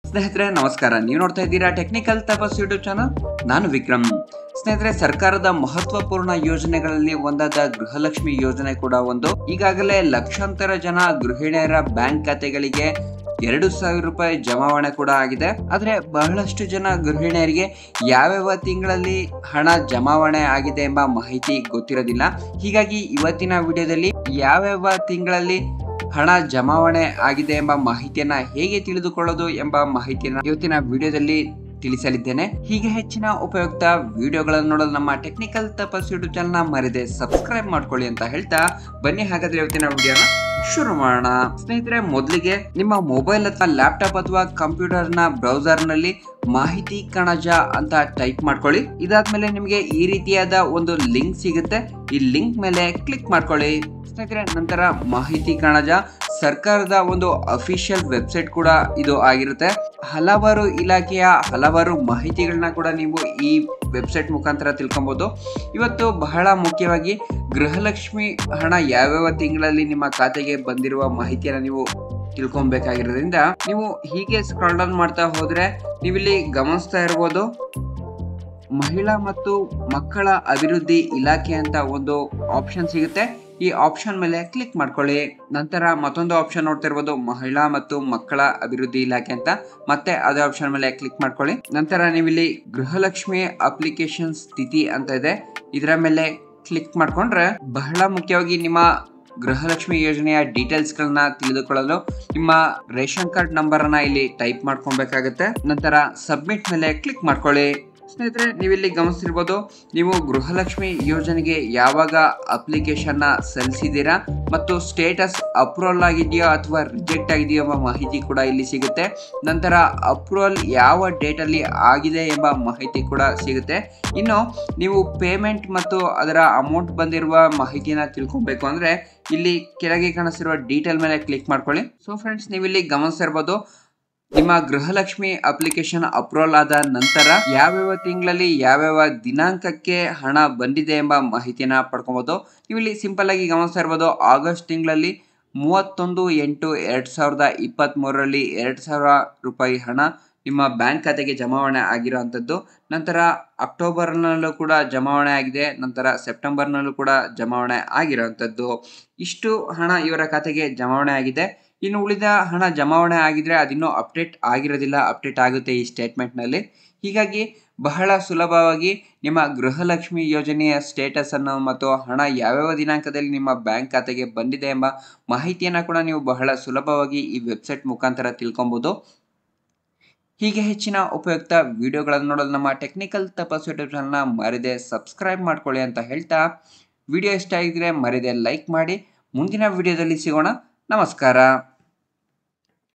ಸ್ನೇಹಿತರೆ ನಮಸ್ಕಾರ. ನೀವು ನೋಡ್ತಾ ಇದ್ದೀರಾ ಟೆಕ್ನಿಕಲ್ ತಪಸ್ ಯೂಟ್ಯೂಬ್ ಚಾನಲ್. ನಾನು ವಿಕ್ರಮ್. ಸ್ನೇಹಿತರೆ, ಸರ್ಕಾರದ ಮಹತ್ವಪೂರ್ಣ ಯೋಜನೆಗಳಲ್ಲಿ ಒಂದಾದ ಗೃಹಲಕ್ಷ್ಮಿ ಯೋಜನೆ ಕೂಡ ಒಂದು. ಈಗಾಗಲೇ ಲಕ್ಷಾಂತರ ಜನ ಗೃಹಿಣಿಯರ ಬ್ಯಾಂಕ್ ಖಾತೆಗಳಿಗೆ 2,000 ರೂಪಾಯಿ ಜಮಾವಣೆ ಕೂಡ ಆಗಿದೆ. ಆದ್ರೆ ಬಹಳಷ್ಟು ಜನ ಗೃಹಿಣಿಯರಿಗೆ ಯಾವ್ಯಾವ ತಿಂಗಳಲ್ಲಿ ಹಣ ಜಮಾವಣೆ ಆಗಿದೆ ಎಂಬ ಮಾಹಿತಿ ಗೊತ್ತಿರೋದಿಲ್ಲ. ಹೀಗಾಗಿ ಇವತ್ತಿನ ವಿಡಿಯೋದಲ್ಲಿ ಯಾವ್ಯಾವ ತಿಂಗಳಲ್ಲಿ ಹಣ ಜಮಾವಣೆ ಆಗಿದೆ ಎಂಬ ಮಾಹಿತಿಯನ್ನ ಹೇಗೆ ತಿಳಿದುಕೊಳ್ಳೋದು ಎಂಬ ಮಾಹಿತಿಯನ್ನ ಇವತ್ತಿನ ವಿಡಿಯೋದಲ್ಲಿ ತಿಳಿಸಲಿದ್ದೇನೆ. ಹೀಗೆ ಹೆಚ್ಚಿನ ಉಪಯುಕ್ತ ವಿಡಿಯೋಗಳನ್ನು ನೋಡಲು ನಮ್ಮ ಟೆಕ್ನಿಕಲ್ ತಪಸ್ ಯೂಟ್ಯೂಬ್ ಚಾನಲ್ನ ಮರೆಯದೆ ಸಬ್ಸ್ಕ್ರೈಬ್ ಮಾಡ್ಕೊಳ್ಳಿ ಅಂತ ಹೇಳ್ತಾ ಬನ್ನಿ ಹಾಗಾದ್ರೆ ಇವತ್ತಿನ ವಿಡಿಯೋನ ಶುರು ಮಾಡೋಣ. ಸ್ನೇಹಿತರೆ, ಮೊದಲಿಗೆ ನಿಮ್ಮ ಮೊಬೈಲ್ ಅಥವಾ ಲ್ಯಾಪ್ಟಾಪ್ ಅಥವಾ ಕಂಪ್ಯೂಟರ್ ನ ಬ್ರೌಸರ್ ನಲ್ಲಿ ಮಾಹಿತಿ ಕಣಜ ಅಂತ ಟೈಪ್ ಮಾಡ್ಕೊಳ್ಳಿ. ಇದಾದ್ಮೇಲೆ ನಿಮಗೆ ಈ ರೀತಿಯಾದ ಒಂದು ಲಿಂಕ್ ಸಿಗುತ್ತೆ. ಈ ಲಿಂಕ್ ಮೇಲೆ ಕ್ಲಿಕ್ ಮಾಡ್ಕೊಳ್ಳಿ. ಸ್ನೇಹಿತರೆ, ನಂತರ ಮಾಹಿತಿ ಕಣಜ ಸರ್ಕಾರದ ಒಂದು ಅಫಿಷಿಯಲ್ ವೆಬ್ಸೈಟ್ ಕೂಡ ಇದು ಆಗಿರುತ್ತೆ. ಹಲವಾರು ಇಲಾಖೆಯ ಹಲವಾರು ಮಾಹಿತಿಗಳನ್ನ ಕೂಡ ನೀವು ಈ ವೆಬ್ಸೈಟ್ ಮುಖಾಂತರ ತಿಳ್ಕೊಬಹುದು. ಇವತ್ತು ಬಹಳ ಮುಖ್ಯವಾಗಿ ಗೃಹಲಕ್ಷ್ಮಿ ಹಣ ಯಾವ್ಯಾವ ತಿಂಗಳಲ್ಲಿ ನಿಮ್ಮ ಖಾತೆಗೆ ಬಂದಿರುವ ಮಾಹಿತಿಯನ್ನ ನೀವು ತಿಳ್ಕೊಬೇಕಾಗಿರೋದ್ರಿಂದ ನೀವು ಹೀಗೆ ಸ್ಕ್ರಾಲ್ ಡೌನ್ ಮಾಡ್ತಾ ಹೋದ್ರೆ ನೀವಿಲ್ಲಿ ಗಮನಿಸ್ತಾ ಇರ್ಬೋದು, ಮಹಿಳಾ ಮತ್ತು ಮಕ್ಕಳ ಅಭಿವೃದ್ಧಿ ಇಲಾಖೆ ಅಂತ ಒಂದು ಆಪ್ಷನ್ ಸಿಗುತ್ತೆ. ಈ ಆಪ್ಷನ್ ಮೇಲೆ ಕ್ಲಿಕ್ ಮಾಡ್ಕೊಳ್ಳಿ. ನಂತರ ಮತ್ತೊಂದು ಆಪ್ಷನ್ ನೋಡ್ತಾ ಇರ್ಬೋದು, ಮಹಿಳಾ ಮತ್ತು ಮಕ್ಕಳ ಅಭಿವೃದ್ಧಿ ಇಲಾಖೆ ಅಂತ. ಮತ್ತೆ ಅದೇ ಆಪ್ಷನ್ ಮೇಲೆ ಕ್ಲಿಕ್ ಮಾಡ್ಕೊಳ್ಳಿ. ನಂತರ ನೀವಿಲ್ಲಿ ಗೃಹಲಕ್ಷ್ಮಿ ಅಪ್ಲಿಕೇಶನ್ ಸ್ಥಿತಿ ಅಂತ ಇದೆ, ಇದರ ಮೇಲೆ ಕ್ಲಿಕ್ ಮಾಡ್ಕೊಂಡ್ರೆ ಬಹಳ ಮುಖ್ಯವಾಗಿ ನಿಮ್ಮ ಗೃಹಲಕ್ಷ್ಮಿ ಯೋಜನೆಯ ಡೀಟೇಲ್ಸ್ ಗಳನ್ನ ತಿಳಿದುಕೊಳ್ಳಲು ನಿಮ್ಮ ರೇಷನ್ ಕಾರ್ಡ್ ನಂಬರ್ ಅನ್ನ ಇಲ್ಲಿ ಟೈಪ್ ಮಾಡ್ಕೊಬೇಕಾಗುತ್ತೆ. ನಂತರ ಸಬ್ಮಿಟ್ ಮೇಲೆ ಕ್ಲಿಕ್ ಮಾಡ್ಕೊಳ್ಳಿ. ಸ್ನೇಹಿತರೆ, ನೀವಿಲ್ಲಿ ಗಮನಿಸಿರ್ಬೋದು, ನೀವು ಗೃಹಲಕ್ಷ್ಮಿ ಯೋಜನೆಗೆ ಯಾವಾಗ ಅಪ್ಲಿಕೇಶನ್ ಸಲ್ಲಿಸಿದ್ದೀರಾ ಮತ್ತು ಸ್ಟೇಟಸ್ ಅಪ್ರೂವಲ್ ಆಗಿದೆಯೋ ಅಥವಾ ರಿಜೆಕ್ಟ್ ಆಗಿದೆಯೋ ಎಂಬ ಮಾಹಿತಿ ಕೂಡ ಇಲ್ಲಿ ಸಿಗುತ್ತೆ. ನಂತರ ಅಪ್ರೂವಲ್ ಯಾವ ಡೇಟ್ ಅಲ್ಲಿ ಆಗಿದೆ ಎಂಬ ಮಾಹಿತಿ ಕೂಡ ಸಿಗುತ್ತೆ. ಇನ್ನು ನೀವು ಪೇಮೆಂಟ್ ಮತ್ತು ಅದರ ಅಮೌಂಟ್ ಬಂದಿರುವ ಮಾಹಿತಿನ ತಿಳ್ಕೊಬೇಕು ಅಂದ್ರೆ ಇಲ್ಲಿ ಕೆಳಗೆ ಕಾಣಿಸಿರುವ ಡೀಟೇಲ್ ಮೇಲೆ ಕ್ಲಿಕ್ ಮಾಡ್ಕೊಳ್ಳಿ. ಸೊ ಫ್ರೆಂಡ್ಸ್, ನೀವಿಲ್ಲಿ ಗಮನಿಸಿರ್ಬೋದು, ನಿಮ್ಮ ಗೃಹಲಕ್ಷ್ಮಿ ಅಪ್ಲಿಕೇಶನ್ ಅಪ್ರೂವಲ್ ಆದ ನಂತರ ಯಾವ್ಯಾವ ತಿಂಗಳಲ್ಲಿ ಯಾವ್ಯಾವ ದಿನಾಂಕಕ್ಕೆ ಹಣ ಬಂದಿದೆ ಎಂಬ ಮಾಹಿತಿಯನ್ನ ಪಡ್ಕೊಬಹುದು. ನೀವು ಇಲ್ಲಿ ಸಿಂಪಲ್ ಆಗಿ ಗಮನಿಸ್ತಾ ಇರ್ಬೋದು, ಆಗಸ್ಟ್ ತಿಂಗಳಲ್ಲಿ 31/8/2023ರಲ್ಲಿ 2,000 ರೂಪಾಯಿ ಹಣ ನಿಮ್ಮ ಬ್ಯಾಂಕ್ ಖಾತೆಗೆ ಜಮಾವಣೆ ಆಗಿರುವಂತದ್ದು. ನಂತರ ಅಕ್ಟೋಬರ್ನಲ್ಲೂ ಕೂಡ ಜಮಾವಣೆ ಆಗಿದೆ. ನಂತರ ಸೆಪ್ಟೆಂಬರ್ನಲ್ಲೂ ಕೂಡ ಜಮಾವಣೆ ಆಗಿರುವಂತದ್ದು. ಇಷ್ಟು ಹಣ ಇವರ ಖಾತೆಗೆ ಜಮಾವಣೆ ಆಗಿದೆ. ಇನ್ನು ಉಳಿದ ಹಣ ಜಮಾವಣೆ ಆಗಿದ್ರೆ ಅದಿನ್ನೂ ಅಪ್ಡೇಟ್ ಆಗಿರೋದಿಲ್ಲ, ಅಪ್ಡೇಟ್ ಆಗುತ್ತೆ ಈ ಸ್ಟೇಟ್ಮೆಂಟ್ ನಲ್ಲಿ. ಹೀಗಾಗಿ ಬಹಳ ಸುಲಭವಾಗಿ ನಿಮ್ಮ ಗೃಹಲಕ್ಷ್ಮಿ ಯೋಜನೆಯ ಸ್ಟೇಟಸ್ ಅನ್ನು ಮತ್ತು ಹಣ ಯಾವ್ಯಾವ ದಿನಾಂಕದಲ್ಲಿ ನಿಮ್ಮ ಬ್ಯಾಂಕ್ ಖಾತೆಗೆ ಬಂದಿದೆ ಎಂಬ ಮಾಹಿತಿಯನ್ನ ಕೂಡ ನೀವು ಬಹಳ ಸುಲಭವಾಗಿ ಈ ವೆಬ್ಸೈಟ್ ಮುಖಾಂತರ ತಿಳ್ಕೊಬಹುದು. ಹೀಗೆ ಹೆಚ್ಚಿನ ಉಪಯುಕ್ತ ವಿಡಿಯೋಗಳನ್ನು ನೋಡಲು ನಮ್ಮ ಟೆಕ್ನಿಕಲ್ ತಪಸ್ ಯೂಟ್ಯೂಬ್ ಚಾನಲ್ನ ಮರೆಯದೆ ಸಬ್ಸ್ಕ್ರೈಬ್ ಮಾಡ್ಕೊಳ್ಳಿ ಅಂತ ಹೇಳ್ತಾ, ವಿಡಿಯೋ ಇಷ್ಟ ಆಗಿದ್ರೆ ಮರೆಯದೆ ಲೈಕ್ ಮಾಡಿ. ಮುಂದಿನ ವಿಡಿಯೋದಲ್ಲಿ ಸಿಗೋಣ. ನಮಸ್ಕಾರ.